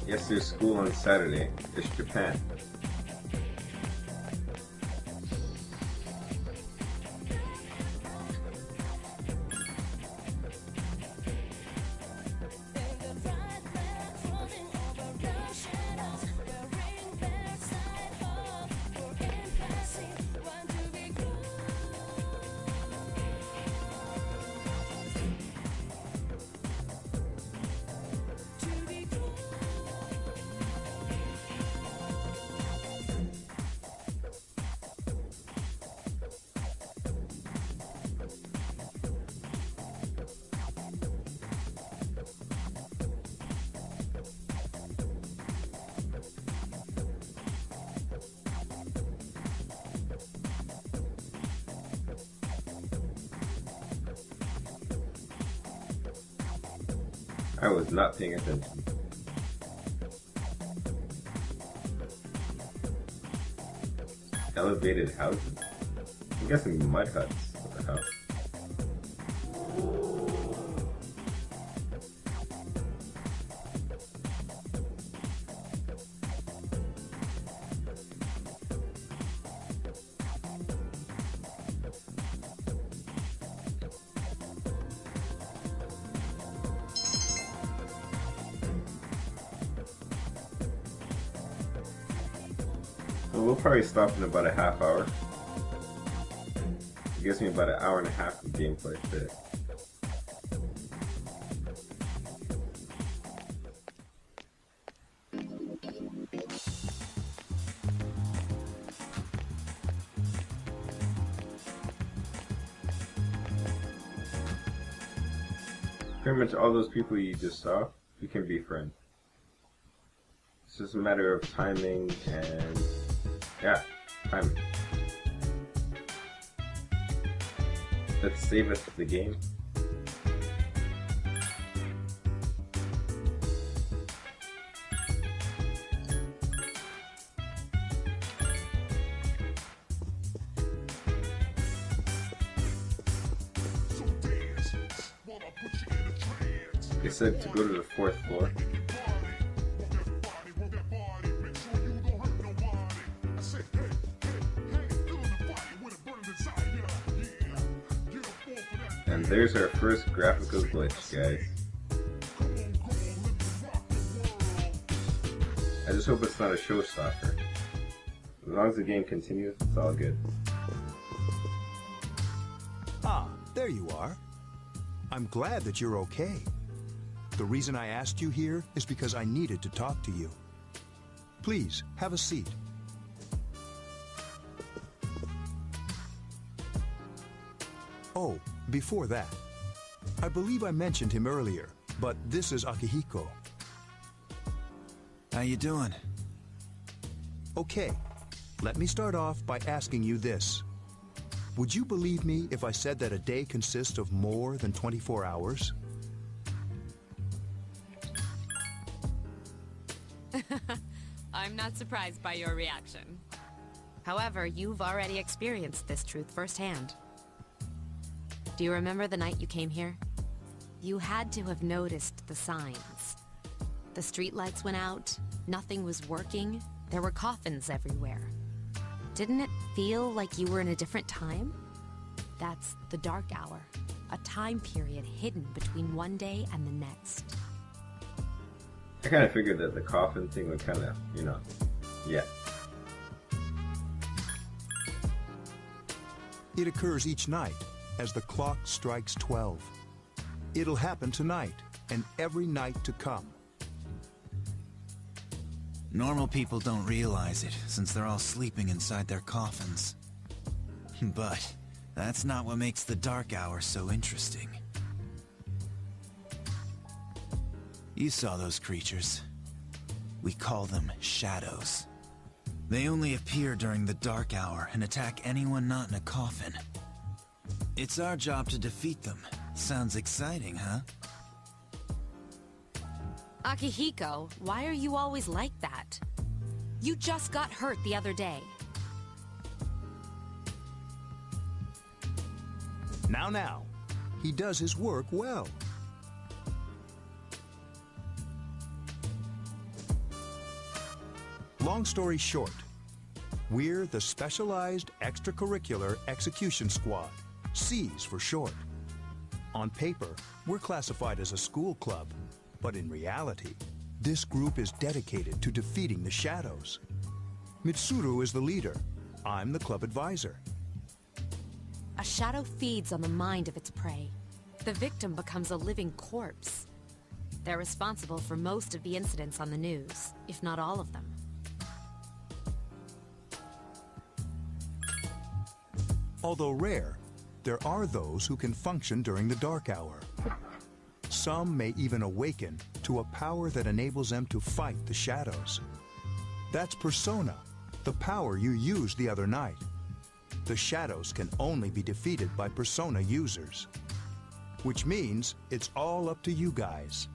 Yes, there's school on Saturday. It's Japan. I was not paying attention. Elevated houses? I'm guessing mud huts. What the hell? So we'll probably stop in about a half hour. It gives me about an hour and a half of gameplay today. Pretty much all those people you just saw, you can be friends. It's just a matter of timing and yeah, timing. Let's save us the game. They said to go to the 4th floor. And there's our first graphical glitch, guys. I just hope it's not a showstopper. As long as the game continues, it's all good. Ah, there you are. I'm glad that you're okay. The reason I asked you here is because I needed to talk to you. Please, have a seat. Oh, before that, I believe I mentioned him earlier, but this is Akihiko. How you doing? Okay, let me start off by asking you this. Would you believe me if I said that a day consists of more than 24 hours? I'm not surprised by your reaction. However, you've already experienced this truth firsthand. Do you remember the night you came here? You had to have noticed the signs. The streetlights went out, nothing was working, there were coffins everywhere. Didn't it feel like you were in a different time? That's the dark hour, a time period hidden between one day and the next. I kind of figured that the coffin thing would kind of, yeah. It occurs each night as the clock strikes 12. It'll happen tonight and every night to come. Normal people don't realize it, since they're all sleeping inside their coffins. But that's not what makes the dark hour so interesting. You saw those creatures. We call them shadows. They only appear during the dark hour and attack anyone not in a coffin. It's our job to defeat them. Sounds exciting, huh? Akihiko, why are you always like that? You just got hurt the other day. Now, he does his work well. Long story short, we're the Specialized Extracurricular Execution Squad, SEAS for short. On paper, we're classified as a school club, but in reality, this group is dedicated to defeating the shadows. Mitsuru is the leader. I'm the club advisor. A shadow feeds on the mind of its prey. The victim becomes a living corpse. They're responsible for most of the incidents on the news, if not all of them. Although rare, there are those who can function during the dark hour. Some may even awaken to a power that enables them to fight the shadows. That's Persona, the power you used the other night. The shadows can only be defeated by Persona users. Which means it's all up to you guys.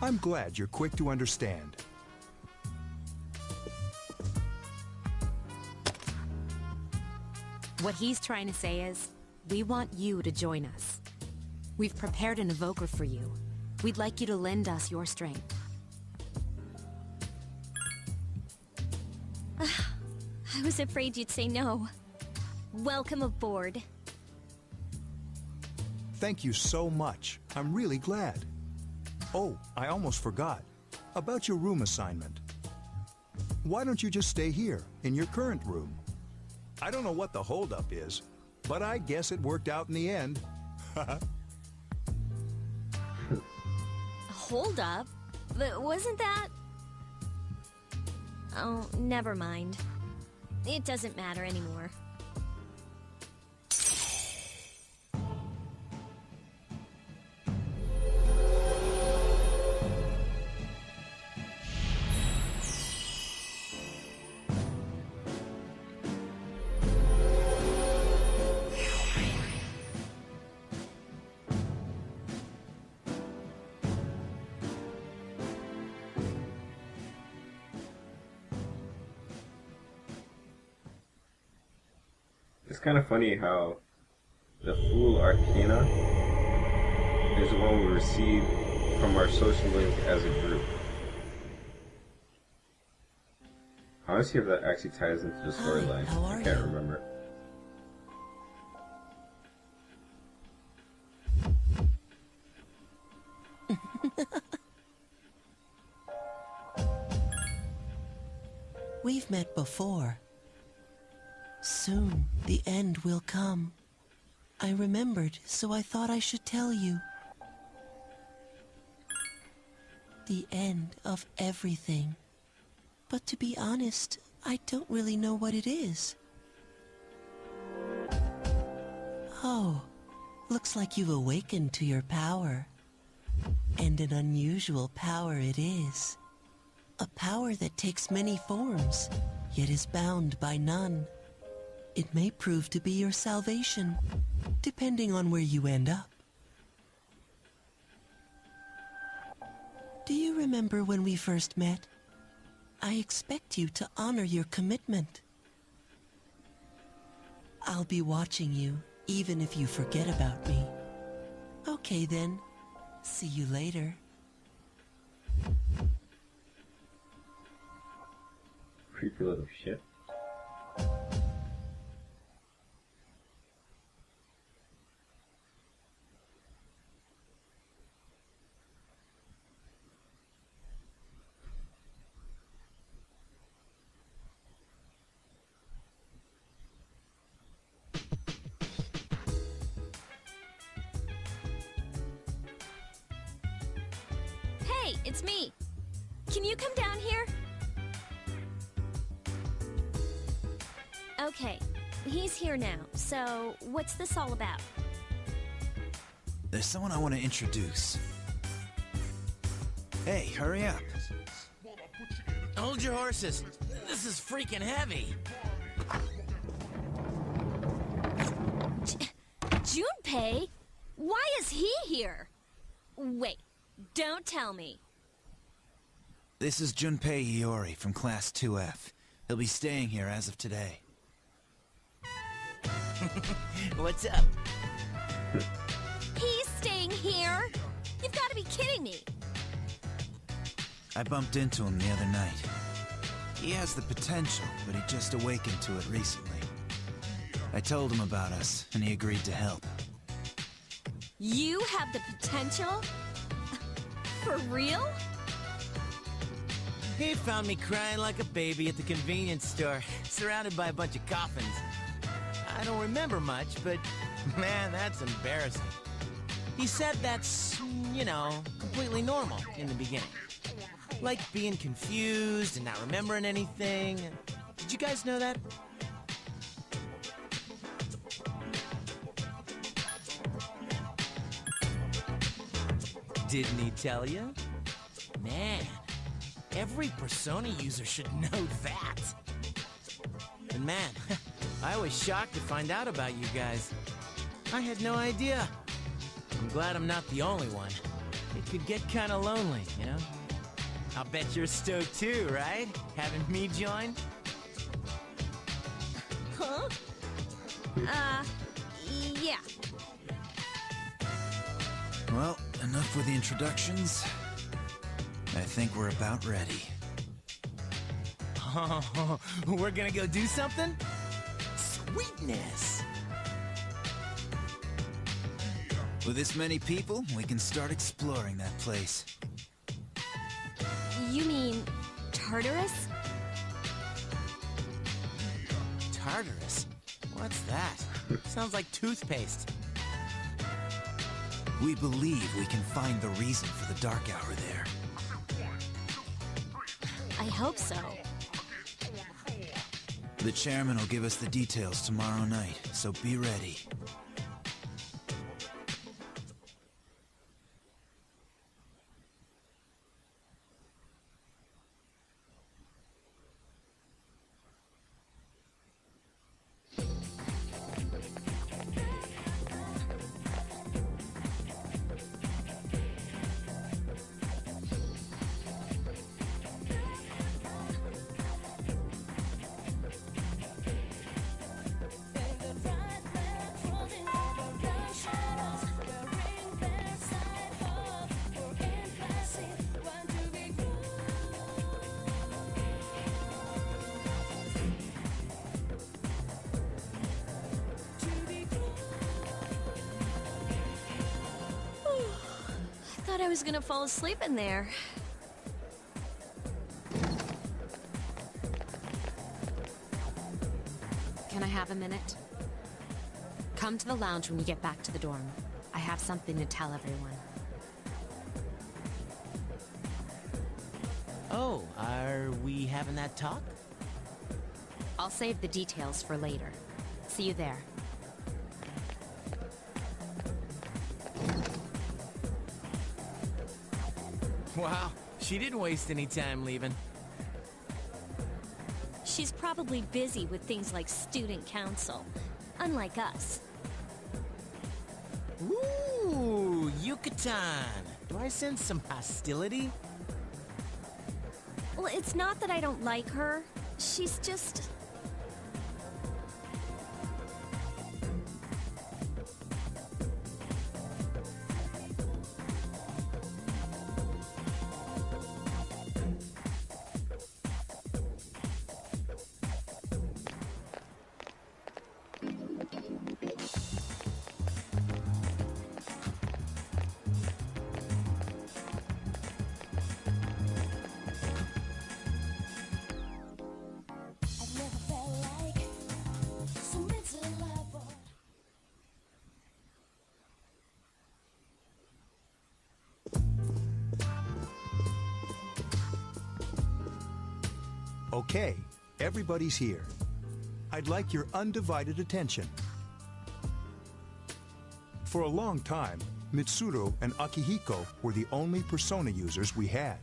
I'm glad you're quick to understand. What he's trying to say is, we want you to join us. We've prepared an evoker for you. We'd like you to lend us your strength. I was afraid you'd say no. Welcome aboard. Thank you so much. I'm really glad. Oh, I almost forgot. About your room assignment. Why don't you just stay here, in your current room? I don't know what the holdup is, but I guess it worked out in the end. Hold up. But wasn't that... Oh, never mind. It doesn't matter anymore. It's kind of funny how the Fool Arcana is the one we received from our social link as a group. I want to see if that actually ties into the storyline. I can't remember. We've met before. Soon, the end will come. I remembered, so I thought I should tell you. The end of everything. But to be honest, I don't really know what it is. Oh, looks like you've awakened to your power. And an unusual power it is. A power that takes many forms, yet is bound by none. It may prove to be your salvation, depending on where you end up. Do you remember when we first met? I expect you to honor your commitment. I'll be watching you, even if you forget about me. Okay then, see you later. Creepy little shit. Hey, it's me. Can you come down here? Okay, he's here now. So, what's this all about? There's someone I want to introduce. Hey, hurry up. Hold your horses. This is freaking heavy. Junpei? Why is he here? Wait, don't tell me. This is Junpei Iori from Class 2F. He'll be staying here as of today. What's up? He's staying here? You've got to be kidding me. I bumped into him the other night. He has the potential, but he just awakened to it recently. I told him about us, and he agreed to help. You have the potential? For real? He found me crying like a baby at the convenience store, surrounded by a bunch of coffins. I don't remember much, but man, that's embarrassing. He said that's, you know, completely normal in the beginning. Like being confused and not remembering anything. Did you guys know that? Didn't he tell you? Man, every Persona user should know that. And man, I was shocked to find out about you guys. I had no idea. I'm glad I'm not the only one. It could get kind of lonely, you know? I'll bet you're stoked too, right? Having me join? Huh? Yeah. Well, enough with the introductions. I think we're about ready. Oh, we're gonna go do something? Sweetness! With this many people, we can start exploring that place. You mean Tartarus? Tartarus? What's that? Sounds like toothpaste. We believe we can find the reason for the Dark Hour there. I hope so. The chairman will give us the details tomorrow night, so be ready. Thought I was gonna fall asleep in there. Can I have a minute? Come to the lounge when you get back to the dorm. I have something to tell everyone. Oh, are we having that talk? I'll save the details for later. See you there. Wow, she didn't waste any time leaving. She's probably busy with things like student council, unlike us. Ooh, Yucatan! Do I sense some hostility? Well, it's not that I don't like her. She's just... Okay, everybody's here. I'd like your undivided attention. For a long time, Mitsuru and Akihiko were the only Persona users we had.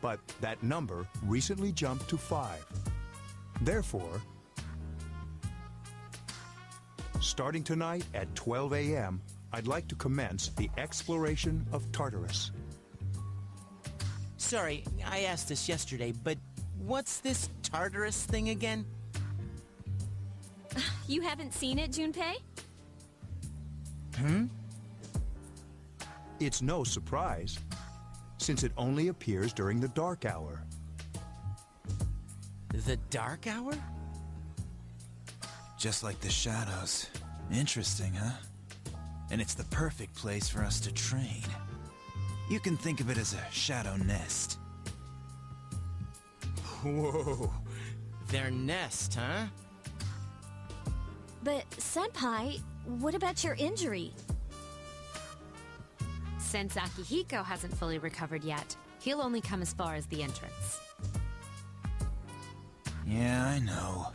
But that number recently jumped to 5. Therefore, starting tonight at 12 a.m., I'd like to commence the exploration of Tartarus. Sorry, I asked this yesterday, but what's this Tartarus thing again? You haven't seen it, Junpei? It's no surprise. since it only appears during the dark hour. The dark hour? Just like the shadows. Interesting, huh? And it's the perfect place for us to train. You can think of it as a shadow nest. Whoa. Their nest, huh? But, Senpai, what about your injury? Since Akihiko hasn't fully recovered yet, he'll only come as far as the entrance. Yeah, I know.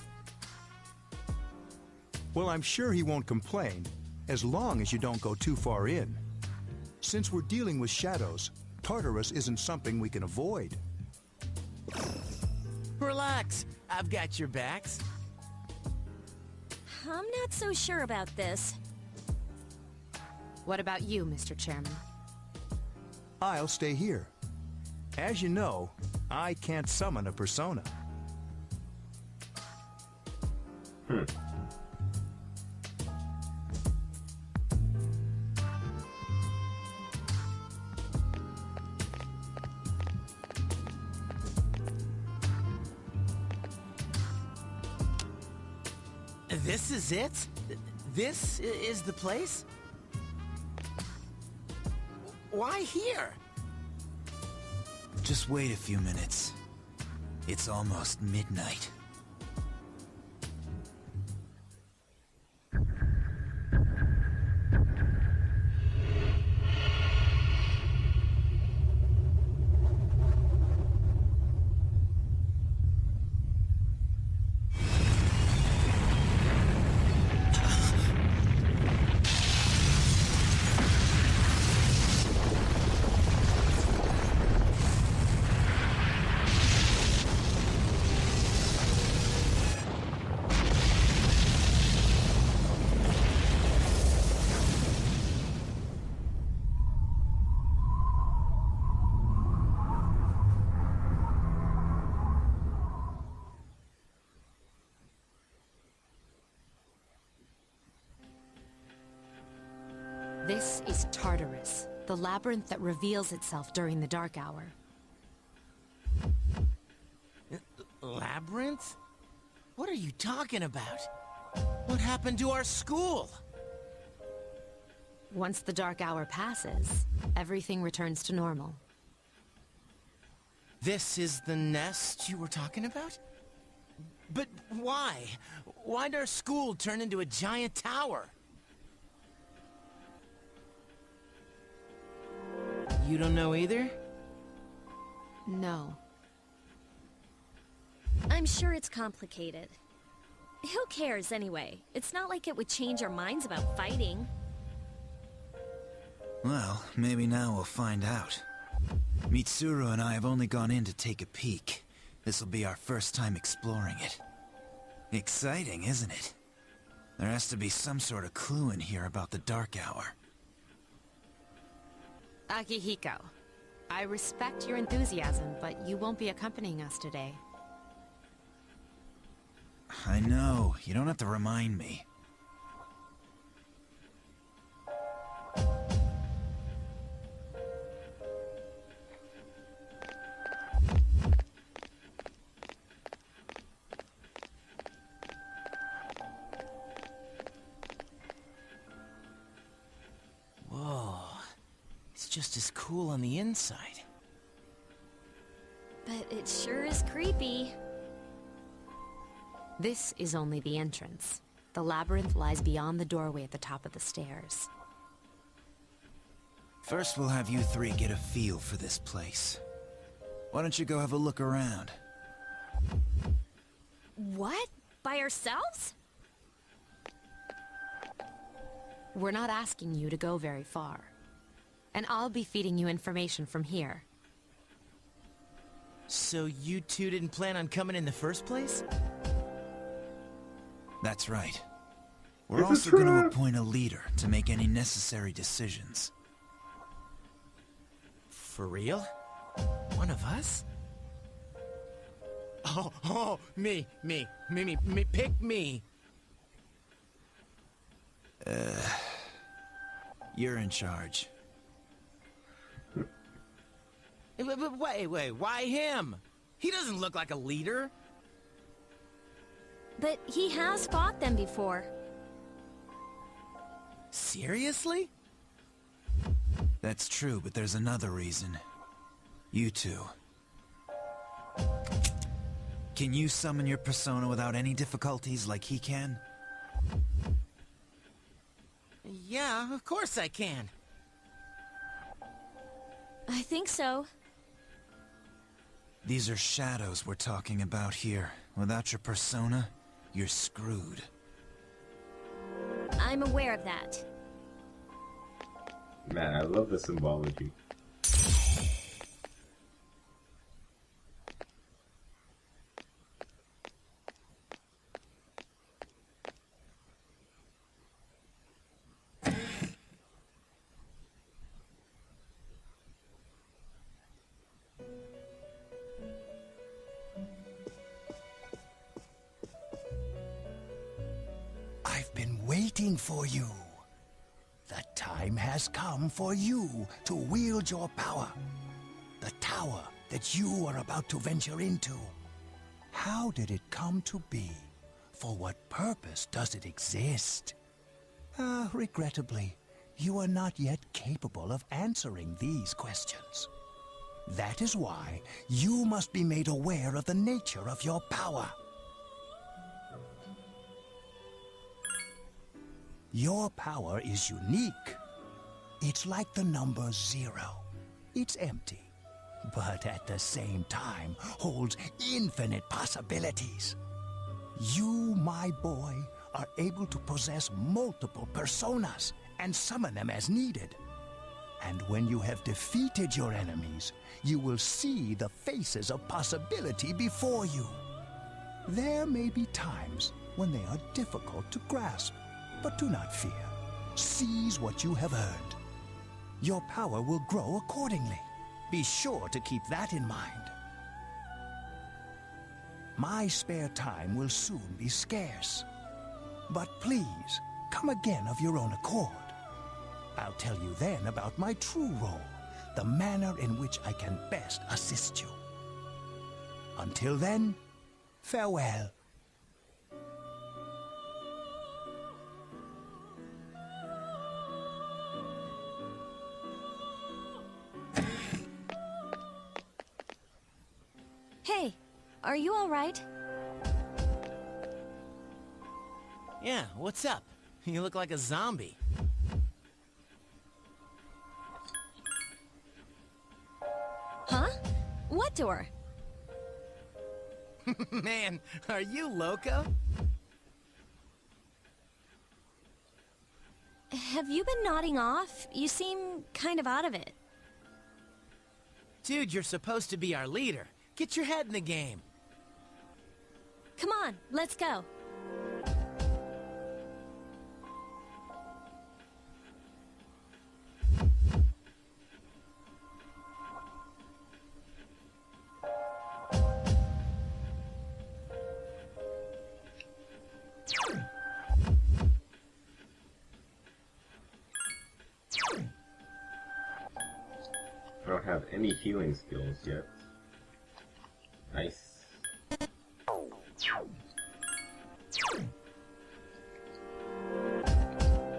Well, I'm sure he won't complain, as long as you don't go too far in. Since we're dealing with shadows, Tartarus isn't something we can avoid. Relax, I've got your backs. I'm not so sure about this. What about you, Mr. Chairman? I'll stay here. As you know, I can't summon a persona. This is it? This is the place? Why here? Just wait a few minutes. It's almost midnight. This is Tartarus, the labyrinth that reveals itself during the dark hour. Labyrinth? What are you talking about? What happened to our school? Once the dark hour passes, everything returns to normal. This is the nest you were talking about? But why? Why'd our school turn into a giant tower? You don't know either? No. I'm sure it's complicated. Who cares anyway? It's not like it would change our minds about fighting. Well, maybe now we'll find out. Mitsuru and I have only gone in to take a peek. This'll be our first time exploring it. Exciting, isn't it? There has to be some sort of clue in here about the dark hour. Akihiko, I respect your enthusiasm, but you won't be accompanying us today. I know, you don't have to remind me. Whoa. It's just as cool on the inside. But it sure is creepy. This is only the entrance. The labyrinth lies beyond the doorway at the top of the stairs. First, we'll have you three get a feel for this place. Why don't you go have a look around? What? By ourselves? We're not asking you to go very far. And I'll be feeding you information from here. So you two didn't plan on coming in the first place? That's right. We're It's a also going to trap. appoint a leader to make any necessary decisions. For real? One of us? Oh, me, pick me. You're in charge. Wait, why him? He doesn't look like a leader. But he has fought them before. Seriously? That's true, but there's another reason. You two. Can you summon your persona without any difficulties like he can? Yeah, of course I can. I think so. These are shadows we're talking about here. Without your persona, you're screwed. I'm aware of that. Man, I love the symbology. I've been waiting for you. The time has come for you to wield your power. The tower that you are about to venture into. How did it come to be? For what purpose does it exist? Regrettably, you are not yet capable of answering these questions. That is why you must be made aware of the nature of your power. Your power is unique. It's like the number 0. It's empty, but at the same time holds infinite possibilities. You, my boy, are able to possess multiple personas and summon them as needed. And when you have defeated your enemies, you will see the faces of possibility before you. There may be times when they are difficult to grasp, but do not fear. Seize what you have earned. Your power will grow accordingly. Be sure to keep that in mind. My spare time will soon be scarce. But please, come again of your own accord. I'll tell you then about my true role, the manner in which I can best assist you. Until then, farewell. Hey, are you all right? Yeah, what's up? You look like a zombie. Huh? What door? Man, are you loco? Have you been nodding off? You seem kind of out of it. Dude, you're supposed to be our leader. Get your head in the game. Come on, let's go. I don't have any healing skills yet. Nice.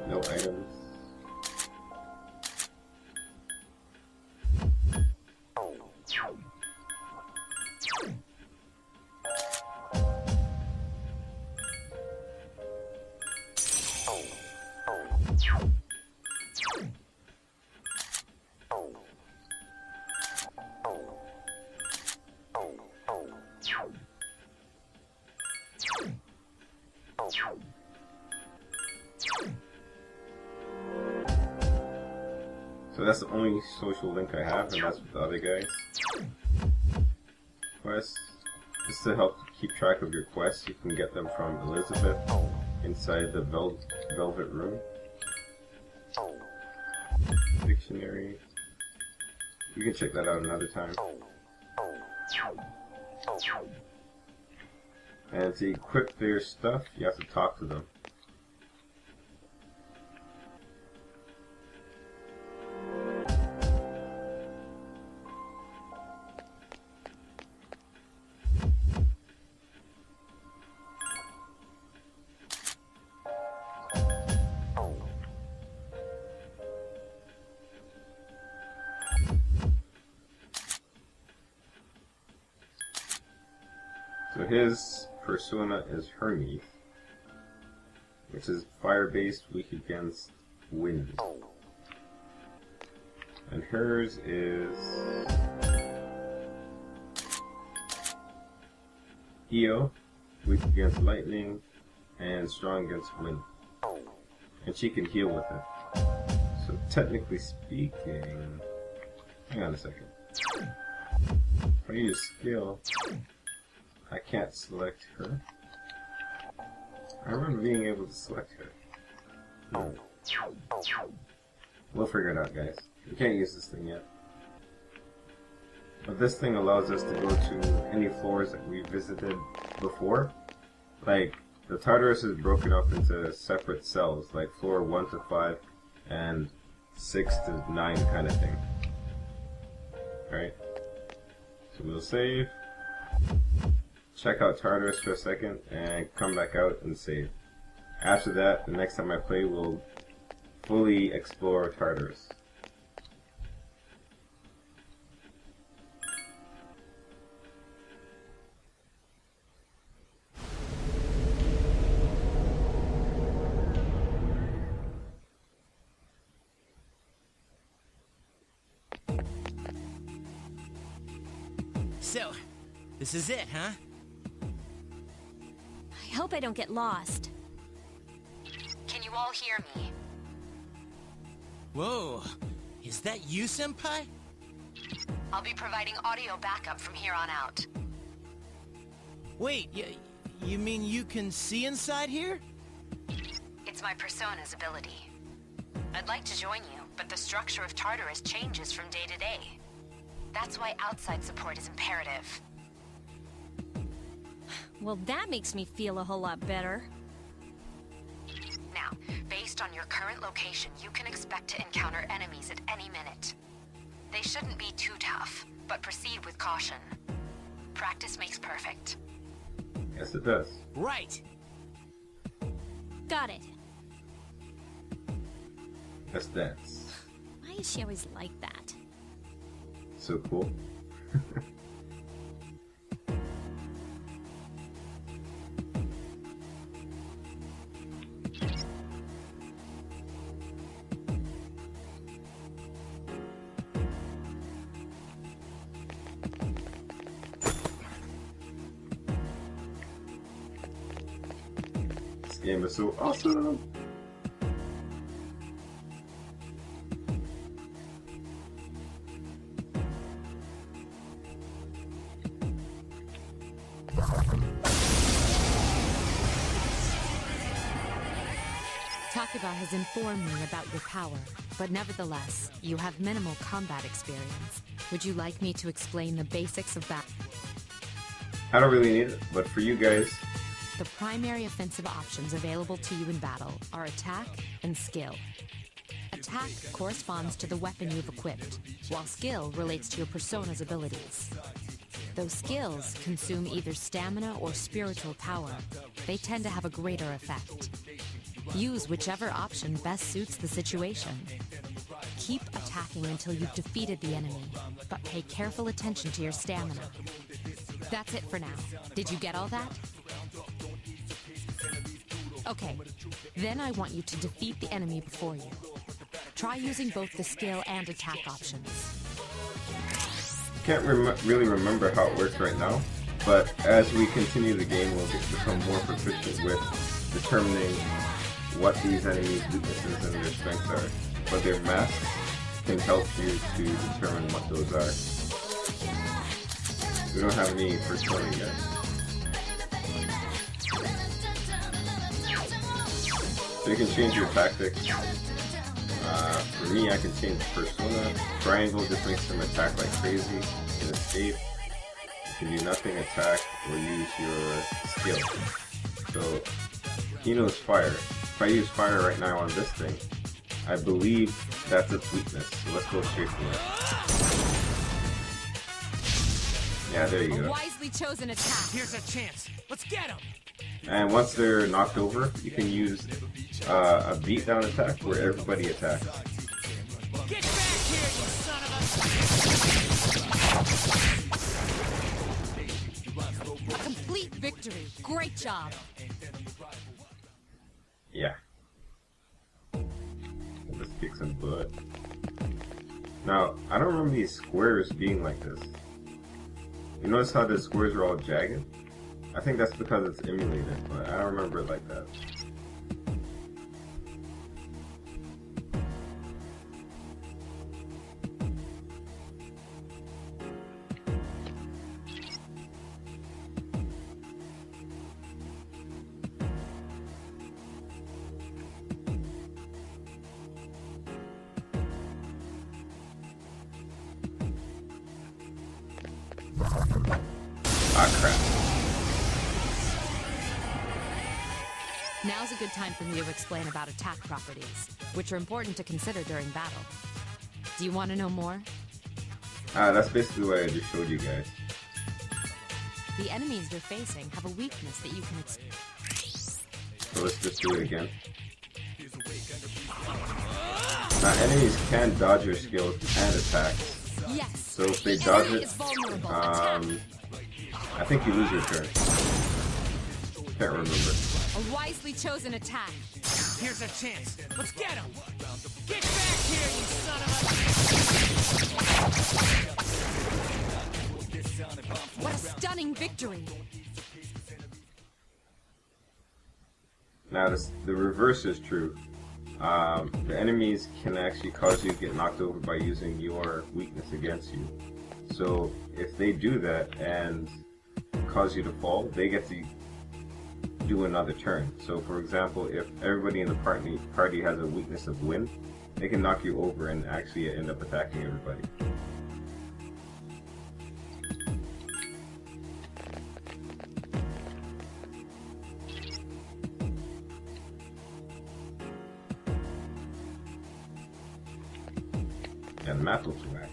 No items. So that's the only social link I have, and that's with the other guys. Quests. Just to help keep track of your quests, you can get them from Elizabeth inside the Velvet Room. Dictionary. You can check that out another time. And to equip their stuff, you have to talk to them. his persona is Hermes, which is fire-based, weak against wind. And hers is Io, weak against lightning, and strong against wind. And she can heal with it. So technically speaking, hang on a second. If I use skill, I can't select her. I remember being able to select her. No. We'll figure it out, guys. We can't use this thing yet. But this thing allows us to go to any floors that we visited before. Like, the Tartarus is broken up into separate cells, like floor 1 to 5 and 6 to 9 kind of thing. Alright. So we'll save, check out Tartarus for a second, and come back out and save. After that, the next time I play, we'll fully explore Tartarus. So, this is it, huh? I hope I don't get lost. Can you all hear me? Whoa, is that you, Senpai? I'll be providing audio backup from here on out. Wait, you mean you can see inside here? It's my Persona's ability. I'd like to join you, but the structure of Tartarus changes from day to day. That's why outside support is imperative. Well, that makes me feel a whole lot better. Now, based on your current location, you can expect to encounter enemies at any minute. They shouldn't be too tough, but proceed with caution. Practice makes perfect. Yes, it does. Right. Got it. Let's dance. Why is she always like that? So cool. This game is so awesome. Takuba has informed me about your power, but nevertheless, you have minimal combat experience. Would you like me to explain the basics of battle? I don't really need it, but for you guys, The primary offensive options available to you in battle are attack and skill. Attack corresponds to the weapon you've equipped, while skill relates to your persona's abilities. Though skills consume either stamina or spiritual power, they tend to have a greater effect. Use whichever option best suits the situation. Keep attacking until you've defeated the enemy, but pay careful attention to your stamina. That's it for now. Did you get all that? Okay, then I want you to defeat the enemy before you. Try using both the skill and attack options. can't really remember how it works right now, but as we continue the game, we'll become more proficient with determining what these enemies' weaknesses and their strengths are. But their masks can help you to determine what those are. We don't have any persona yet. So you can change your tactics. For me, I can change persona. Triangle just makes them attack like crazy and escape. You can do nothing, attack, or use your skill. So he knows fire. If I use fire right now on this thing, I believe that's its weakness. So let's go straight for it. Yeah, there you A go. wisely chosen attack. Here's a chance. Let's get him. And once they're knocked over, you can use a beatdown attack where everybody attacks. Get back here, you son of A complete Victory. Great job. Yeah. Let's kick some butt. Now, I don't remember these squares being like this. You notice how the squares are all jagged? I think that's because it's emulated, but I don't remember it like that. Ah, crap. Now's a good time for me to explain about attack properties, which are important to consider during battle. Do you want to know more? That's basically what I just showed you guys. The enemies you're facing have a weakness that you can So let's just do it again. Now, enemies can dodge your skills and attacks. Yes. So if they The dodge enemy it, is vulnerable. Attack. I think you lose your turn. Can't remember. A wisely chosen attack. Here's a chance. Let's get him. Get back here, you son of a... What a stunning victory. Now the reverse is true. The enemies can actually cause you to get knocked over by using your weakness against you. So if they do that and cause you to fall, they get to do another turn. So for example, if everybody in the party has a weakness of wind, they can knock you over and actually end up attacking everybody. And the map looks whack.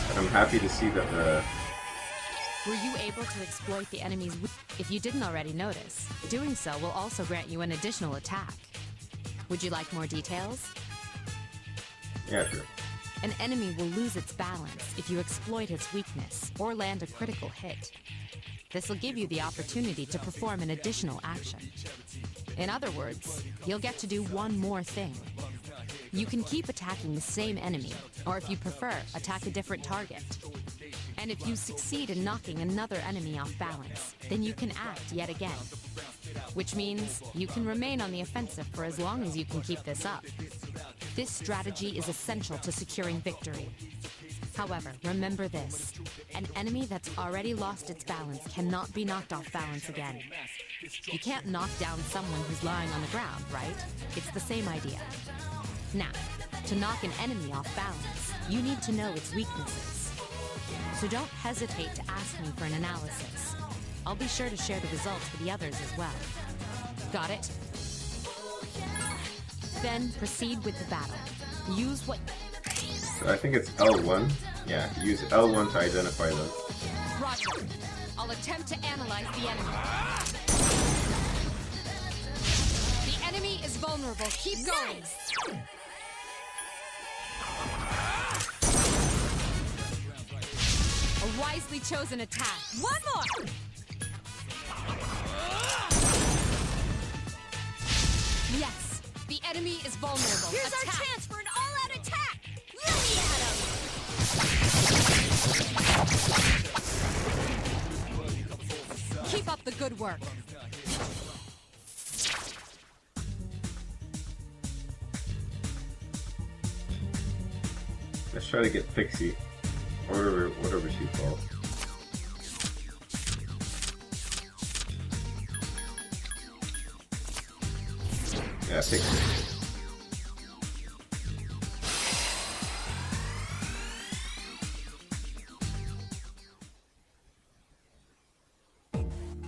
But I'm happy to see that the... Were you able to exploit the enemy's If you didn't already notice, doing so will also grant you an additional attack. Would you like more details? Yeah, sure. An enemy will lose its balance if you exploit its weakness or land a critical hit. This will give you the opportunity to perform an additional action. In other words, you'll get to do one more thing. You can keep attacking the same enemy, or if you prefer, attack a different target. And if you succeed in knocking another enemy off balance, then you can act yet again. Which means you can remain on the offensive for as long as you can keep this up. This strategy is essential to securing victory. However, remember this. An enemy that's already lost its balance cannot be knocked off balance again. You can't knock down someone who's lying on the ground, right? It's the same idea. Now, to knock an enemy off balance, you need to know its weaknesses. So don't hesitate to ask me for an analysis. I'll be sure to share the results with the others as well. Got it? Then proceed with the battle. Use what... So I think it's L1. Yeah, use L1 to identify them. Roger. I'll attempt to analyze the enemy. The enemy is vulnerable. Keep going. A wisely chosen attack. One more! Yes, the enemy is vulnerable. Here's attack. our chance for an all-out attack! Let me at him! Keep up the good work. Let's try to get Pixie. Or whatever she's called. Yeah, Pixie.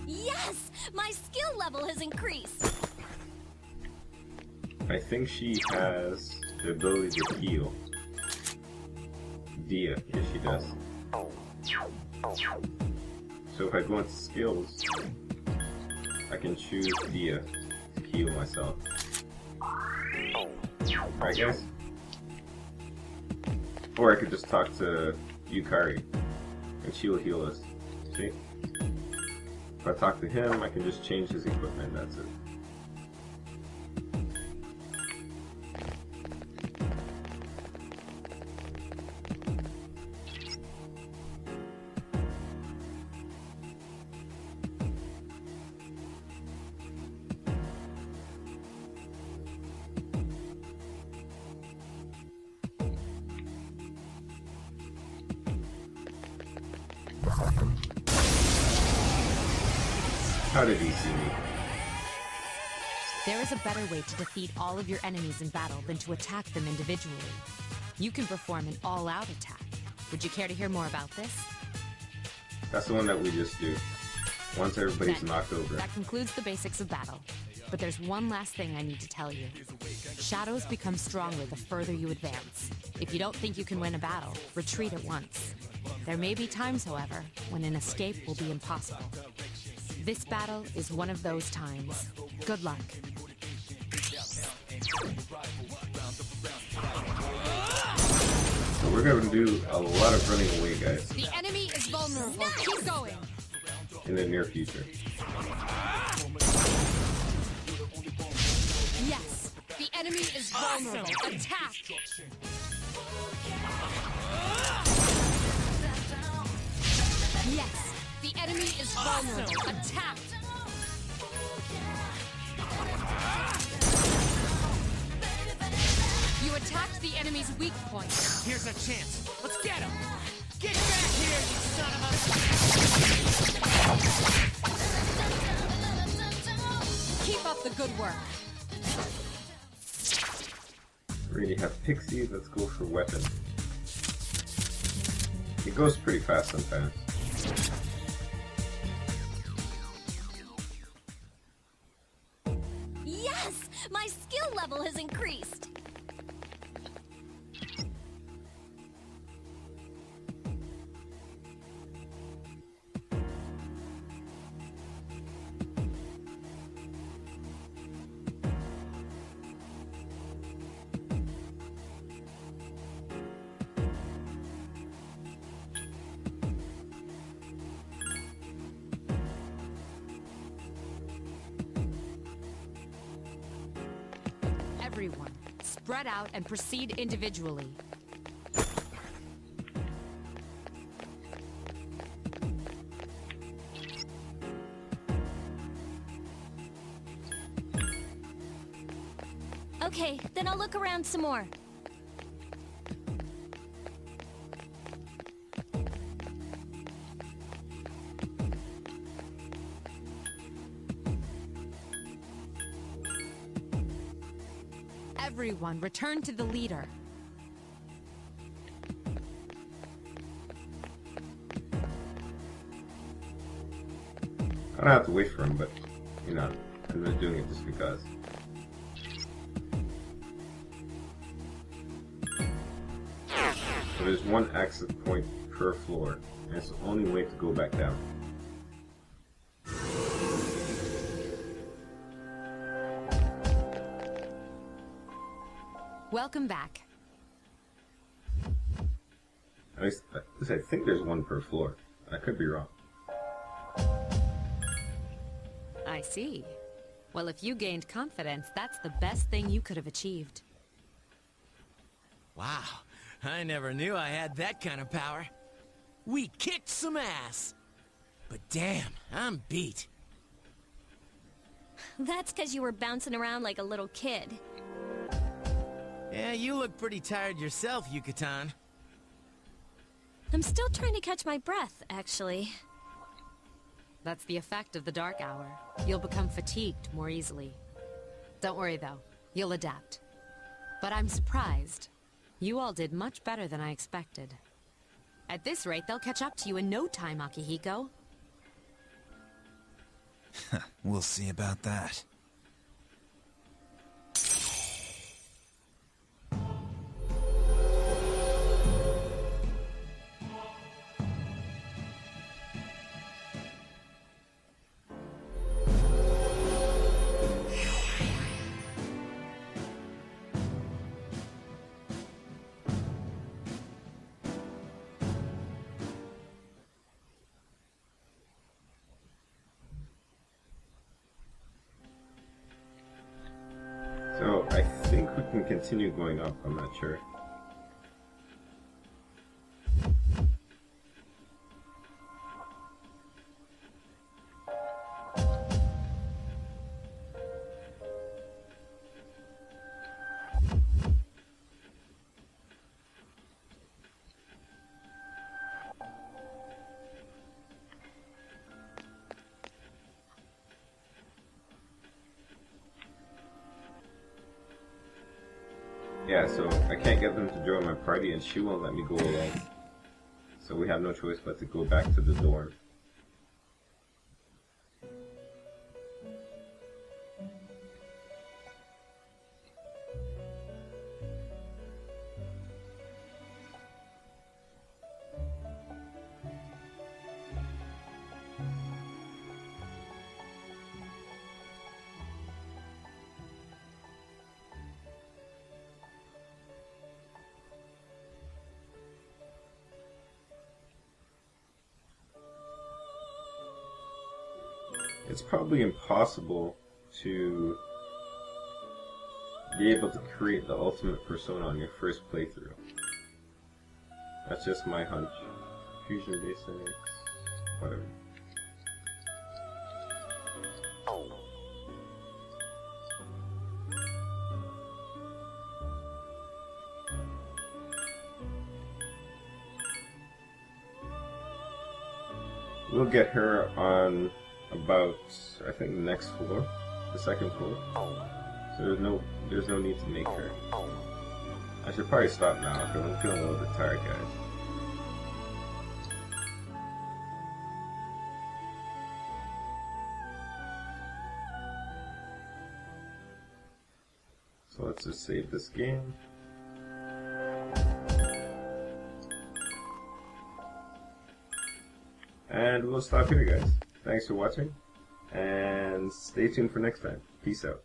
Yes! My skill level has increased! I think she has the ability to heal. Dia, yes she does. So if I go into skills, I can choose Dia to heal myself. Alright guys? Or I could just talk to Yukari. and she will heal us. See? If I talk to him, I can just change his equipment, that's it. How did he see me? There is a better way to defeat all of your enemies in battle than to attack them individually. You can perform an all-out attack. Would you care to hear more about this? That's the one that we just do. Once everybody's Then, knocked over. That concludes the basics of battle. But there's one last thing I need to tell you. Shadows become stronger the further you advance. If you don't think you can win a battle, retreat at once. There may be times, however, when an escape will be impossible. This battle is one of those times. Good luck. So we're gonna do a lot of running away, guys, The enemy is vulnerable. Keep going. in the near future. Yes, the enemy is vulnerable. Attack. Yes, the enemy is vulnerable. Attack. You attacked the enemy's weak point. Here's a chance. Let's get him. Get back here, you son of a... Keep up the good work. We already have Pixie, let's go for weapon. It goes pretty fast sometimes. Yes! My skill level has increased! Everyone, spread out and proceed individually. Okay, then I'll look around some more. Everyone, return to the leader. I don't have to wait for him, but, you know, I'm just doing it just because. So there's one exit point per floor, and it's the only way to go back down. Welcome back. I think there's one per floor. I could be wrong. I see. Well, if you gained confidence, that's the best thing you could have achieved. Wow, I never knew I had that kind of power. We kicked some ass. But damn, I'm beat. That's because you were bouncing around like a little kid. Yeah, you look pretty tired yourself, Yucatan. I'm still trying to catch my breath, actually. That's the effect of the dark hour. You'll become fatigued more easily. Don't worry, though. You'll adapt. But I'm surprised. You all did much better than I expected. At this rate, they'll catch up to you in no time, Akihiko. We'll see about that. we can continue going up, I'm not sure. Yeah, so I can't get them to join my party and she won't let me go alone. So we have no choice but to go back to the dorm. It's probably impossible to be able to create the ultimate persona on your first playthrough. That's just my hunch. Fusion basics, whatever. We'll get her on about, I think, the next floor, the second floor. So there's no need to make her. I should probably stop now because I'm feeling a little bit tired, guys. So let's just save this game. And we'll stop here, guys. Thanks for watching, and stay tuned for next time. Peace out.